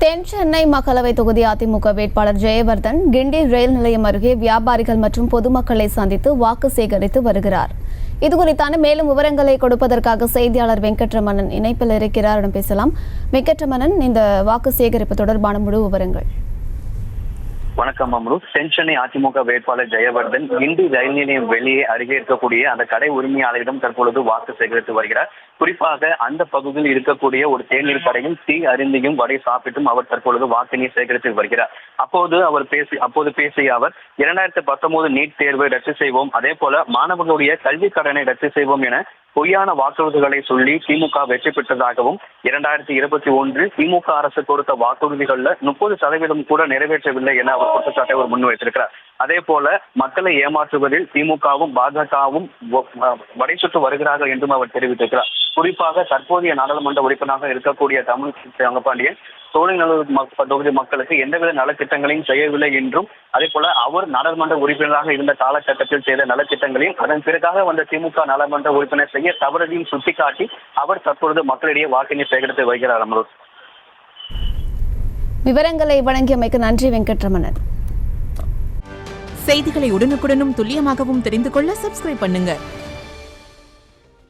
தென் சென்னை மக்களவை தொகுதி அதிமுக வேட்பாளர் ஜெயவர்தன் கிண்டி ரயில் நிலையம் அருகே வியாபாரிகள் மற்றும் பொதுமக்களை சந்தித்து வாக்கு சேகரித்து வருகிறார். இதுகுறித்தான மேலும் விவரங்களை கொடுப்பதற்காக செய்தியாளர் வெங்கட்ரமணன் இணைப்பில் இருக்கிறார். பேசலாம். வெங்கட்ரமணன், இந்த வாக்கு சேகரிப்பு தொடர்பான முழு விவரங்கள். வணக்கம் அம்ருத். தென் சென்னை அதிமுக வேட்பாளர் ஜெயவர்தன் கிண்டி ரயில் நிலையம் வெளியே அருகே இருக்கக்கூடிய அந்த கடை உரிமையாளரிடம் தற்பொழுது வாக்கு சேகரித்து வருகிறார். குறிப்பாக அந்த பகுதியில் இருக்கக்கூடிய ஒரு தேநீர் கடையும் டீ அருந்தியும் வடை சாப்பிட்டும் அவர் தற்பொழுது வாக்கினை சேகரித்து வருகிறார். அப்போது பேசிய அவர் 2019 நீட் தேர்வை ரத்து செய்வோம், அதே போல மாணவர்களுடைய கல்வி கடனை ரத்து செய்வோம் என பொய்யான வாக்குறுதிகளை சொல்லி திமுக வெற்றி பெற்றதாகவும் 2021 திமுக அரசு கொடுத்த வாக்குறுதிகள்ல 30% கூட நிறைவேற்றவில்லை என அவர் குற்றச்சாட்டை அவர் முன்வைத்திருக்கிறார். அதே போல மக்களை ஏமாற்றுவதில் திமுகவும் பாஜகவும் வடை சுட்டு வருகிறார்கள் என்றும் அவர் தெரிவித்திருக்கிறார். குறிப்பாக தற்போதைய நாடாளுமன்ற உறுப்பினராக இருக்கக்கூடிய தமிழ் தங்கபாண்டியன் சோழிங்கநல்லூர் தொகுதி மக்களுக்கு எந்தவித நலத்திட்டங்களையும் செய்யவில்லை என்றும், அதே போல அவர் நாடாளுமன்ற உறுப்பினராக இருந்த காலகட்டத்தில் செய்த நலத்திட்டங்களையும் அதன் பிறகாக வந்த திமுக நாடாளுமன்ற உறுப்பினர் செய்ய தவறையும் சுட்டிக்காட்டி அவர் தற்பொழுது மக்களிடையே வாக்கினை சேகரித்து வருகிறார். அமருத், விவரங்களை வழங்கியமைக்கு நன்றி வெங்கட்ரமணன். செய்திகளை உடனுக்குடனும் துல்லியமாகவும் தெரிந்து கொள்ள சப்ஸ்கிரைப் பண்ணுங்க.